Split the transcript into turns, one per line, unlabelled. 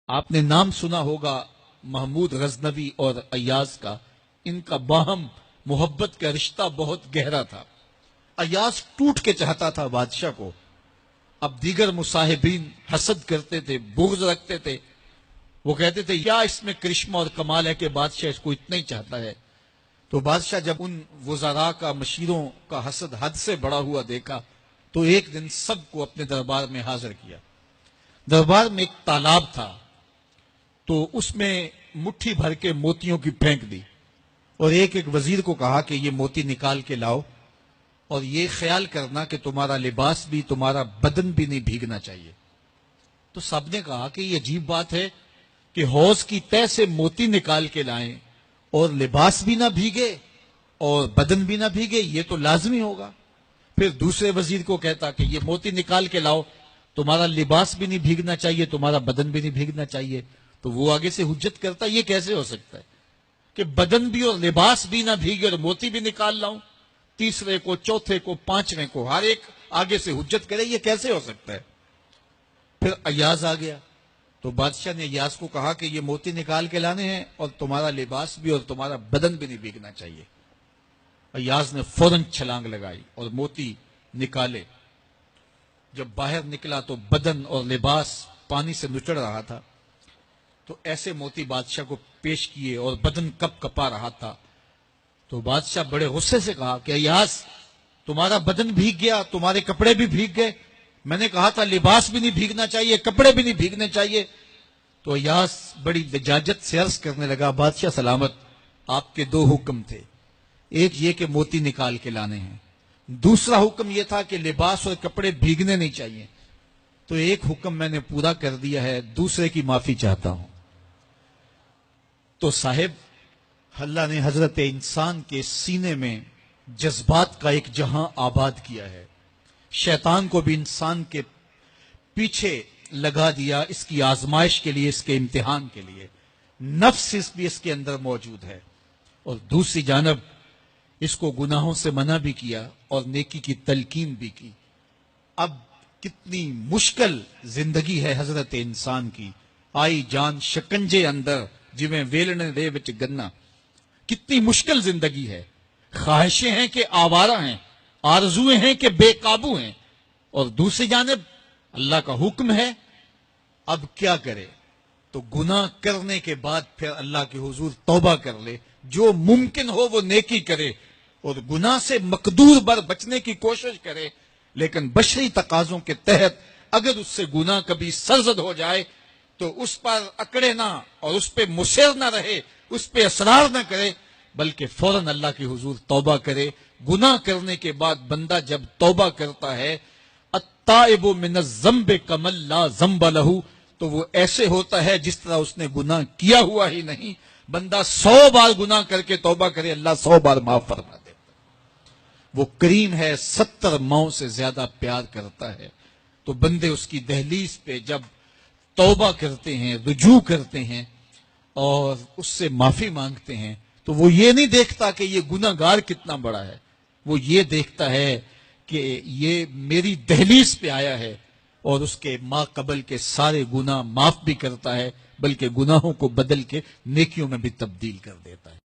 آپ نے نام سنا ہوگا محمود غزنوی اور ایاز کا. ان کا باہم محبت کا رشتہ بہت گہرا تھا. ایاز ٹوٹ کے چاہتا تھا بادشاہ کو. اب دیگر مصاحبین حسد کرتے تھے، بغض رکھتے تھے. وہ کہتے تھے کیا اس میں کرشمہ اور کمال ہے کہ بادشاہ اس کو اتنا ہی چاہتا ہے. تو بادشاہ جب ان وزراء کا، مشیروں کا حسد حد سے بڑا ہوا دیکھا تو ایک دن سب کو اپنے دربار میں حاضر کیا. دربار میں ایک تالاب تھا تو اس میں مٹھی بھر کے موتیوں کی پھینک دی اور ایک ایک وزیر کو کہا کہ یہ موتی نکال کے لاؤ اور یہ خیال کرنا کہ تمہارا لباس بھی، تمہارا بدن بھی نہیں بھیگنا چاہیے. تو سب نے کہا کہ یہ عجیب بات ہے کہ حوض کی تہ سے موتی نکال کے لائیں اور لباس بھی نہ بھیگے اور بدن بھی نہ بھیگے، یہ تو لازمی ہوگا. پھر دوسرے وزیر کو کہتا کہ یہ موتی نکال کے لاؤ، تمہارا لباس بھی نہیں بھیگنا چاہیے، تمہارا بدن بھی نہیں بھیگنا چاہیے. تو وہ آگے سے حجت کرتا یہ کیسے ہو سکتا ہے کہ بدن بھی اور لباس بھی نہ بھیگے اور موتی بھی نکال لاؤں. تیسرے کو، چوتھے کو، پانچویں کو، ہر ایک آگے سے حجت کرے یہ کیسے ہو سکتا ہے. پھر ایاز آ گیا تو بادشاہ نے ایاز کو کہا کہ یہ موتی نکال کے لانے ہیں اور تمہارا لباس بھی اور تمہارا بدن بھی نہیں بھیگنا چاہیے. ایاز نے فوراً چھلانگ لگائی اور موتی نکالے. جب باہر نکلا تو بدن اور لباس پانی سے نچڑ رہا تھا. تو ایسے موتی بادشاہ کو پیش کیے اور بدن کپ کپا رہا تھا. تو بادشاہ بڑے غصے سے کہا کہ ایاز تمہارا بدن بھیگ گیا، تمہارے کپڑے بھی بھیگ گئے. میں نے کہا تھا لباس بھی نہیں بھیگنا چاہیے، کپڑے بھی نہیں بھیگنے چاہیے. تو ایاز بڑی لجاجت سے عرض کرنے لگا بادشاہ سلامت، آپ کے دو حکم تھے. ایک یہ کہ موتی نکال کے لانے ہیں، دوسرا حکم یہ تھا کہ لباس اور کپڑے بھیگنے نہیں چاہیے. تو ایک حکم میں نے پورا کر دیا ہے، دوسرے کی معافی چاہتا ہوں. تو صاحب اللہ نے حضرت انسان کے سینے میں جذبات کا ایک جہاں آباد کیا ہے. شیطان کو بھی انسان کے پیچھے لگا دیا اس کی آزمائش کے لیے، اس کے امتحان کے لیے. نفس بھی اس کے اندر موجود ہے. اور دوسری جانب اس کو گناہوں سے منع بھی کیا اور نیکی کی تلقین بھی کی. اب کتنی مشکل زندگی ہے حضرت انسان کی. آئی جان شکنجے اندر جویں ویلنے دے وچ گنا. کتنی مشکل زندگی ہے. خواہشیں ہیں کہ آوارہ ہیں، آرزویں ہیں کہ بے قابو ہیں، اور دوسری جانب اللہ کا حکم ہے. اب کیا کرے؟ تو گناہ کرنے کے بعد پھر اللہ کے حضور توبہ کر لے، جو ممکن ہو وہ نیکی کرے اور گناہ سے مقدور بر بچنے کی کوشش کرے. لیکن بشری تقاضوں کے تحت اگر اس سے گناہ کبھی سرزد ہو جائے تو اس پر اکڑے نہ اور اس پہ مصر نہ رہے، اس پہ اصرار نہ کرے، بلکہ فوراً اللہ کے حضور توبہ کرے. گناہ کرنے کے بعد بندہ جب توبہ کرتا ہے التائب من الذنب کمن لا ذنب لہ، تو وہ ایسے ہوتا ہے جس طرح اس نے گناہ کیا ہوا ہی نہیں. بندہ 100 بار گناہ کر کے توبہ کرے، اللہ 100 بار معاف فرما دیتا. وہ کریم ہے، 70 ماؤں سے زیادہ پیار کرتا ہے. تو بندے اس کی دہلیز پہ جب توبہ کرتے ہیں، رجوع کرتے ہیں اور اس سے معافی مانگتے ہیں تو وہ یہ نہیں دیکھتا کہ یہ گناہ گار کتنا بڑا ہے. وہ یہ دیکھتا ہے کہ یہ میری دہلیز پہ آیا ہے اور اس کے ما قبل کے سارے گناہ معاف بھی کرتا ہے، بلکہ گناہوں کو بدل کے نیکیوں میں بھی تبدیل کر دیتا ہے.